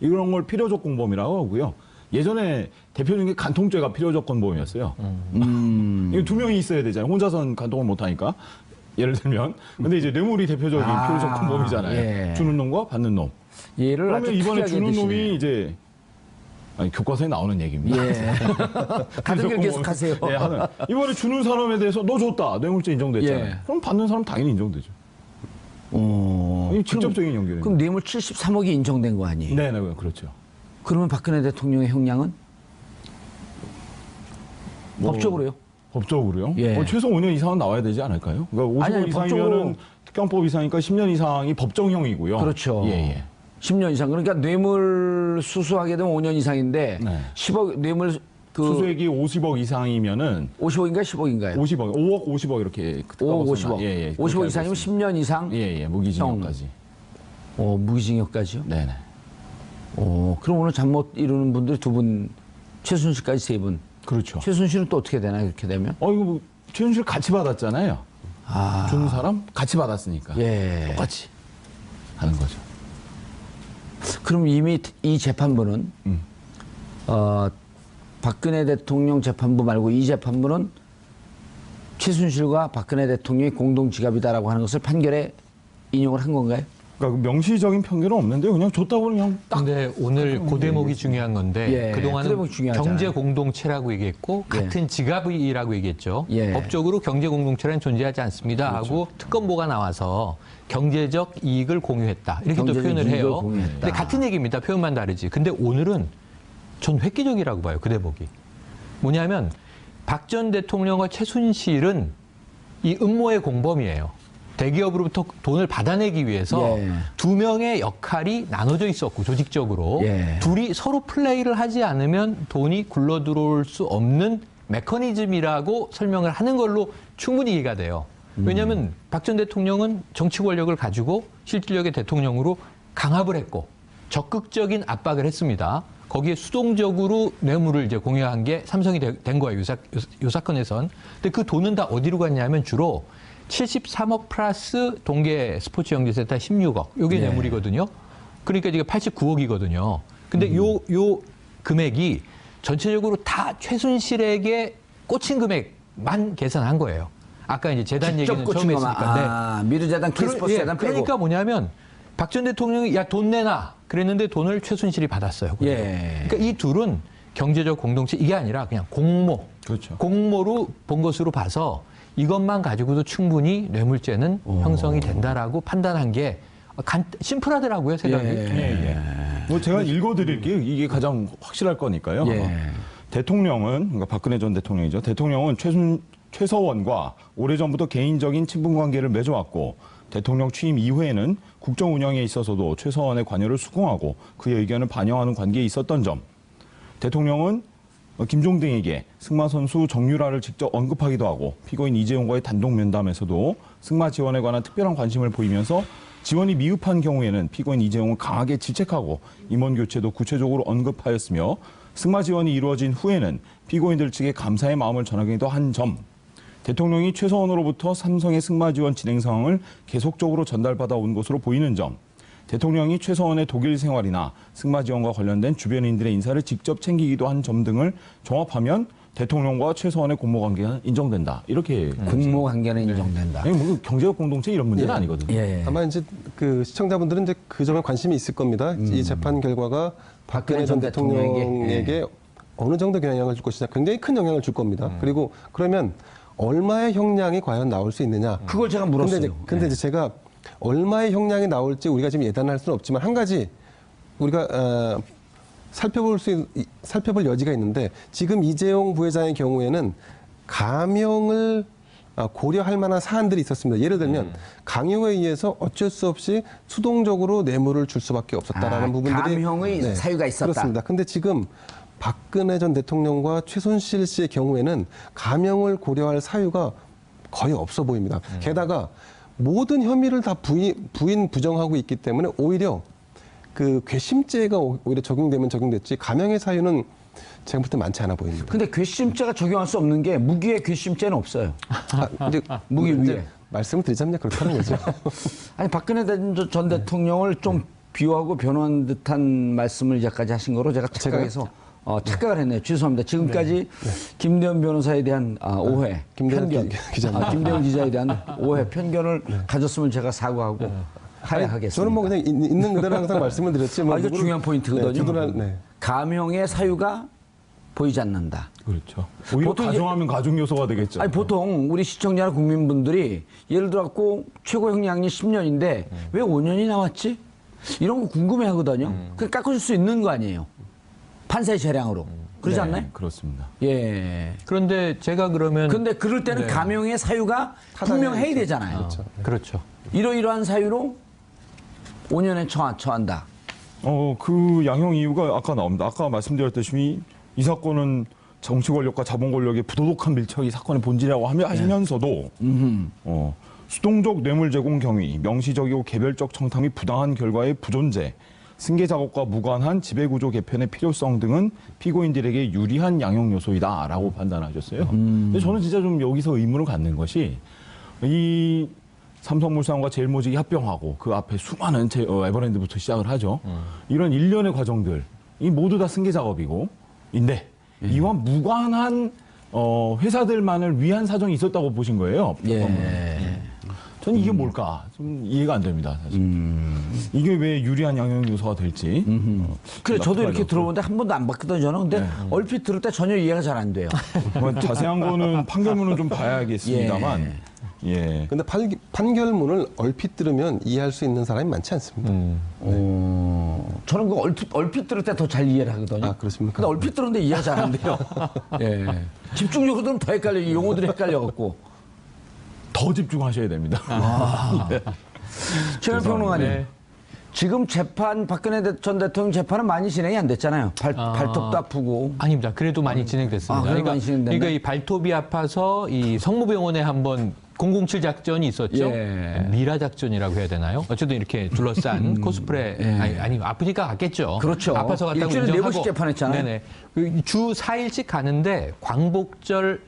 [SPEAKER 2] 이런 걸 필요적 공범이라고 하고요. 예전에 대표적인 게 간통죄가 필요적 공범이었어요. 이거 2명이 있어야 되잖아요. 혼자서는 간통을 못하니까. 예를 들면. 근데 이제 뇌물이 대표적인 필요적 공범이잖아요. 주는 놈과 받는 놈. 그러면 이번에 주는 놈이 이제 교과서에 나오는 얘기입니다.
[SPEAKER 1] 가는 길 계속하세요.
[SPEAKER 2] 이번에 주는 사람에 대해서 너 줬다. 뇌물죄 인정됐잖아요. 그럼 받는 사람 당연히 인정되죠. 직접적인 연결이에요.
[SPEAKER 1] 그럼 뇌물 73억이 인정된 거 아니에요?
[SPEAKER 2] 네, 그렇죠.
[SPEAKER 1] 그러면 박근혜 대통령의 형량은? 법적으로요?
[SPEAKER 2] 법적으로요? 최소 5년 이상은 나와야 되지 않을까요? 그러니까 50억 이상이면은 특경법 이상이니까 10년 이상이 법정형이고요.
[SPEAKER 1] 그렇죠. 10년 이상. 그러니까 뇌물 수수하게 되면 5년 이상인데 10억 뇌물
[SPEAKER 2] 수수액이 50억 이상이면은
[SPEAKER 1] 50억인가요? 10억인가요?
[SPEAKER 2] 50억, 5억 50억 이렇게
[SPEAKER 1] 5억 50억. 50억 이상이면 10년 이상?
[SPEAKER 2] 무기징역까지.
[SPEAKER 1] 무기징역까지요?
[SPEAKER 2] 네네.
[SPEAKER 1] 그럼 오늘 잠 못 이루는 분들이 2분, 최순실까지 3분.
[SPEAKER 2] 그렇죠.
[SPEAKER 1] 최순실은 또 어떻게 되나요? 그렇게 되면?
[SPEAKER 2] 이거 최순실 같이 받았잖아요. 주는 사람 같이 받았으니까. 똑같이 하는 거죠.
[SPEAKER 1] 그럼 이미 이 재판부는 박근혜 대통령 재판부 말고 이 재판부는 최순실과 박근혜 대통령이 공동 지갑이다라고 하는 것을 판결에 인용을 한 건가요?
[SPEAKER 2] 그러니까 명시적인 편견은 없는데 그냥 줬다고 그냥 딱.
[SPEAKER 3] 근데 오늘 그 대목이 중요한 건데 그동안은 경제 공동체라고 얘기했고 같은 지갑이라고 얘기했죠. 법적으로 경제 공동체는 존재하지 않습니다 하고 특검보가 나와서 경제적 이익을 공유했다 이렇게 또 표현을 해요. 근데 같은 얘기입니다. 표현만 다르지. 근데 오늘은 전 획기적이라고 봐요. 그 대목이. 뭐냐면 박 전 대통령과 최순실은 이 음모의 공범이에요. 대기업으로부터 돈을 받아내기 위해서
[SPEAKER 1] 예.
[SPEAKER 3] 두 명의 역할이 나눠져 있었고 조직적으로
[SPEAKER 1] 예.
[SPEAKER 3] 둘이 서로 플레이를 하지 않으면 돈이 굴러 들어올 수 없는 메커니즘이라고 설명을 하는 걸로 충분히 이해가 돼요. 왜냐하면 박 전 대통령은 정치 권력을 가지고 실질력의 대통령으로 강압을 했고 적극적인 압박을 했습니다. 거기에 수동적으로 뇌물을 이제 공유한 게 삼성이 된 거예요. 요 사건에선. 근데 그 돈은 다 어디로 갔냐면 주로 73억 플러스 동계 스포츠 영재센터 16억. 요게
[SPEAKER 1] 네.
[SPEAKER 3] 뇌물이거든요. 그러니까 이게 89억이거든요. 근데 요 금액이 전체적으로 다 최순실에게 꽂힌 금액만 계산한 거예요. 아까 이제 재단 얘기는 처음 했으니까.
[SPEAKER 1] 미르재단, K스포츠재단 빼고.
[SPEAKER 3] 그러니까 뭐냐면 박 전 대통령이 야, 돈 내놔. 그랬는데 돈을 최순실이 받았어요.
[SPEAKER 1] 예.
[SPEAKER 3] 그러니까 이 둘은 경제적 공동체 이게 아니라 그냥 공모.
[SPEAKER 2] 그렇죠.
[SPEAKER 3] 공모로 본 것으로 봐서 이것만 가지고도 충분히 뇌물죄는 형성이 된다라고 판단한 게 심플하더라고요, 생각이.
[SPEAKER 2] 뭐 제가 읽어드릴게요. 이게 가장 확실할 거니까요.
[SPEAKER 1] 예.
[SPEAKER 2] 대통령은, 그러니까 박근혜 전 대통령이죠. 대통령은 최서원과 오래전부터 개인적인 친분 관계를 맺어왔고 대통령 취임 이후에는 국정 운영에 있어서도 최서원의 관여를 수긍하고 그의 의견을 반영하는 관계에 있었던 점. 대통령은 김종등에게 승마 선수 정유라를 직접 언급하기도 하고 피고인 이재용과의 단독 면담에서도 승마 지원에 관한 특별한 관심을 보이면서 지원이 미흡한 경우에는 피고인 이재용을 강하게 질책하고 임원 교체도 구체적으로 언급하였으며 승마 지원이 이루어진 후에는 피고인들 측에 감사의 마음을 전하기도 한 점. 대통령이 최서원으로부터 삼성의 승마 지원 진행 상황을 계속적으로 전달받아 온 것으로 보이는 점. 대통령이 최서원의 독일 생활이나 승마 지원과 관련된 주변인들의 인사를 직접 챙기기도 한 점 등을 종합하면 대통령과 최서원의 공모 관계가 인정된다. 이렇게
[SPEAKER 1] 공모 관계는 인정된다.
[SPEAKER 2] 뭐 경제적 공동체 이런 문제는
[SPEAKER 4] 예.
[SPEAKER 2] 아니거든요.
[SPEAKER 1] 예.
[SPEAKER 4] 아마 이제 그 시청자분들은 이제 그 점에 관심이 있을 겁니다. 이 재판 결과가 박근혜 전 대통령에게 어느 정도 영향을 줄 것이냐, 굉장히 큰 영향을 줄 겁니다. 그리고 그러면 얼마의 형량이 과연 나올 수 있느냐?
[SPEAKER 1] 그걸 제가 물었어요.
[SPEAKER 4] 근데 이제 제가 얼마의 형량이 나올지 우리가 지금 예단할 수는 없지만 한 가지 우리가 살펴볼 여지가 있는데 지금 이재용 부회장의 경우에는 감형을 고려할 만한 사안들이 있었습니다. 예를 들면 강요에 의해서 어쩔 수 없이 수동적으로 뇌물을 줄 수밖에 없었다라는 부분들이
[SPEAKER 1] 감형의 사유가 있었다.
[SPEAKER 4] 그렇습니다. 근데 지금 박근혜 전 대통령과 최순실 씨의 경우에는 감형을 고려할 사유가 거의 없어 보입니다. 게다가 모든 혐의를 다 부인 부정하고 있기 때문에 오히려 그 괘씸죄가 오히려 적용되면 적용됐지 감형의 사유는 제가 볼 때 많지 않아 보입니다.
[SPEAKER 1] 근데 괘씸죄가 적용할 수 없는 게 무기의 괘씸죄는 없어요.
[SPEAKER 4] 이제
[SPEAKER 1] 무기 위에.
[SPEAKER 4] 말씀을 드리자면 그렇게 하는 거죠.
[SPEAKER 1] 아니 박근혜 전 대통령을 좀 비호하고 변호한 듯한 말씀을 이제까지 하신 거로 제가 착각해서 착각을 했네요. 죄송합니다. 지금까지 김대현 변호사에 대한 오해, 편견, 김대현 기자에 대한 오해, 편견을 가졌으면 제가 사과하고 하야하겠습니다.
[SPEAKER 4] 저는 뭐 그냥 있는 그대로 항상 말씀을 드렸지. 뭐
[SPEAKER 1] 이거 중요한 포인트거든요.
[SPEAKER 4] 네.
[SPEAKER 1] 감형의 사유가 보이지 않는다.
[SPEAKER 2] 그렇죠. 오히려
[SPEAKER 1] 보통
[SPEAKER 2] 가정하면 가중 요소가 되겠죠.
[SPEAKER 1] 아니 보통 우리 시청자나 국민분들이 예를 들어 갖고 최고 형량이 10년인데 왜 5년이 나왔지? 이런 거 궁금해하거든요. 그 깎아줄 수 있는 거 아니에요? 판사의 재량으로. 그러지
[SPEAKER 2] 네,
[SPEAKER 1] 않나요?
[SPEAKER 2] 그렇습니다.
[SPEAKER 1] 예.
[SPEAKER 3] 그런데 제가 그러면
[SPEAKER 1] 근데 그럴 때는 감형의 사유가 분명해야 되잖아요.
[SPEAKER 3] 그렇죠.
[SPEAKER 1] 이러이러한 사유로 5년에 처한다.
[SPEAKER 2] 그 양형 이유가 아까 나옵니다. 아까 말씀드렸다시피 이 사건은 정치 권력과 자본 권력의 부도덕한 밀착이 사건의 본질이라고 하면서도 수동적 뇌물 제공 경위, 명시적이고 개별적 청탁 및 부당한 결과의 부존재, 승계 작업과 무관한 지배구조 개편의 필요성 등은 피고인들에게 유리한 양형 요소이다라고 판단하셨어요. 근데 저는 진짜 좀 여기서 의문을 갖는 것이 이 삼성물산과 제일모직이 합병하고 그 앞에 수많은 에버랜드부터 시작을 하죠. 이런 일련의 과정들, 이 모두 다 승계 작업이고, 이와 무관한 회사들만을 위한 사정이 있었다고 보신 거예요. 저는 이게 뭘까? 좀 이해가 안 됩니다, 사실. 이게 왜 유리한 양형 요소가 될지.
[SPEAKER 1] 그래, 저도 이렇게 들어보는데 한 번도 안 봤거든요, 저는. 근데 얼핏 들을 때 전혀 이해가 잘 안 돼요.
[SPEAKER 2] 뭐 자세한 거는 판결문은 좀 봐야겠습니다만. 예.
[SPEAKER 4] 근데 판결문을 얼핏 들으면 이해할 수 있는 사람이 많지 않습니다.
[SPEAKER 1] 저는 그 얼핏 들을 때 더 잘 이해를 하거든요.
[SPEAKER 4] 아, 그렇습니까?
[SPEAKER 1] 근데 얼핏 들었는데 이해가 잘 안 돼요. 예. 집중적으로 들으면 더 헷갈려요. 이 용어들이 헷갈려갖고.
[SPEAKER 2] 더 집중하셔야 됩니다.
[SPEAKER 1] 최현 평론가님,
[SPEAKER 3] 네.
[SPEAKER 1] 지금 재판 박근혜 전 대통령 재판은 많이 진행이 안 됐잖아요. 발톱도 아프고.
[SPEAKER 3] 아닙니다. 그래도 많이 진행됐습니다.
[SPEAKER 1] 그래도 많이 진행됐네.
[SPEAKER 3] 그러니까 이 발톱이 아파서 이 성모병원에 한번 007 작전이 있었죠.
[SPEAKER 1] 예.
[SPEAKER 3] 미라 작전이라고 해야 되나요? 어쨌든 이렇게 둘러싼 코스프레 아니 아프니까 갔겠죠.
[SPEAKER 1] 그렇죠.
[SPEAKER 3] 아파서 갔다고
[SPEAKER 1] 일주일에
[SPEAKER 3] 인정하고.
[SPEAKER 1] 4번씩 재판했잖아요.
[SPEAKER 3] 네네. 주 4일씩 가는데 광복절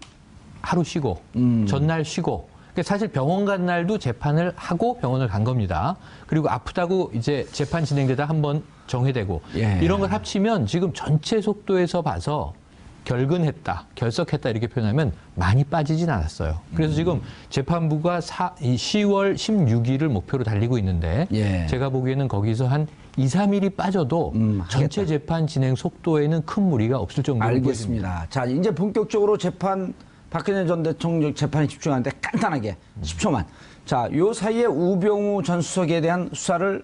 [SPEAKER 3] 하루 쉬고 전날 쉬고. 그러니까 사실 병원 간 날도 재판을 하고 병원을 간 겁니다. 그리고 아프다고 이제 재판 진행되다 한번 정회되고
[SPEAKER 1] 예.
[SPEAKER 3] 이런 걸 합치면 지금 전체 속도에서 봐서 결근했다, 결석했다 이렇게 표현하면 많이 빠지진 않았어요. 그래서 지금 재판부가 10월 16일을 목표로 달리고 있는데
[SPEAKER 1] 예.
[SPEAKER 3] 제가 보기에는 거기서 한 2, 3일이 빠져도 전체 재판 진행 속도에는 큰 무리가 없을 정도로 보여집니다.
[SPEAKER 1] 알겠습니다. 자, 이제 본격적으로 재판 박근혜 전 대통령 재판에 집중하는데 간단하게 10초만. 자, 요 사이에 우병우 전 수석에 대한 수사를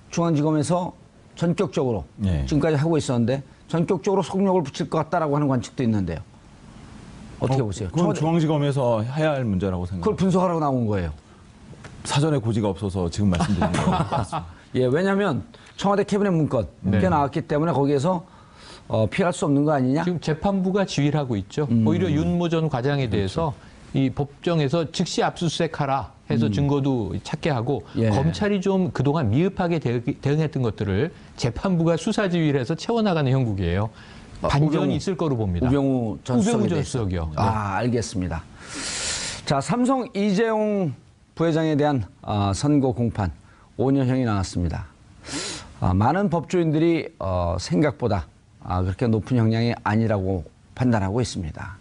[SPEAKER 1] 중앙지검에서 전격적으로
[SPEAKER 2] 네.
[SPEAKER 1] 지금까지 하고 있었는데 전격적으로 속력을 붙일 것 같다라고 하는 관측도 있는데요. 어떻게 보세요?
[SPEAKER 2] 그건
[SPEAKER 1] 청와대-
[SPEAKER 2] 중앙지검에서 해야 할 문제라고
[SPEAKER 1] 그걸
[SPEAKER 2] 생각합니다.
[SPEAKER 1] 분석하라고 나온 거예요.
[SPEAKER 2] 사전에 고지가 없어서 지금 말씀드리는 겁니다.
[SPEAKER 1] 예, 왜냐하면 청와대 캐비넷 문건 꽤 나왔기 때문에 거기에서 피할 수 없는 거 아니냐?
[SPEAKER 3] 지금 재판부가 지휘를 하고 있죠. 오히려 윤모 전 과장에 대해서 이 법정에서 즉시 압수수색하라 해서 증거도 찾게 하고
[SPEAKER 1] 예.
[SPEAKER 3] 검찰이 좀 그동안 미흡하게 대응했던 것들을 재판부가 수사 지휘를 해서 채워나가는 형국이에요. 반전이 있을 거로 봅니다.
[SPEAKER 1] 우병우 전
[SPEAKER 3] 우병우
[SPEAKER 1] 수석에
[SPEAKER 3] 전
[SPEAKER 1] 대해서.
[SPEAKER 3] 수석이요. 네.
[SPEAKER 1] 아, 알겠습니다. 자, 삼성 이재용 부회장에 대한 선고 공판 5년형이 나왔습니다. 많은 법조인들이 생각보다 그렇게 높은 형량이 아니라고 판단하고 있습니다.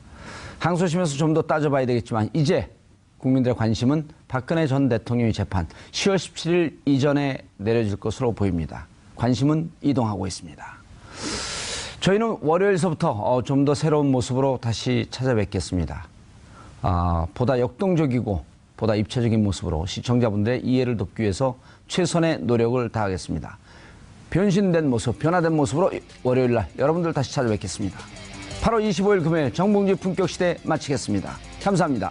[SPEAKER 1] 항소심에서 좀 더 따져봐야 되겠지만 이제 국민들의 관심은 박근혜 전 대통령의 재판 10월 17일 이전에 내려질 것으로 보입니다. 관심은 이동하고 있습니다. 저희는 월요일서부터 좀 더 새로운 모습으로 다시 찾아뵙겠습니다. 보다 역동적이고 보다 입체적인 모습으로 시청자분들의 이해를 돕기 위해서 최선의 노력을 다하겠습니다. 변신된 모습, 변화된 모습으로 월요일 날 여러분들 다시 찾아뵙겠습니다. 8월 25일 금요일 정봉주 품격시대 마치겠습니다. 감사합니다.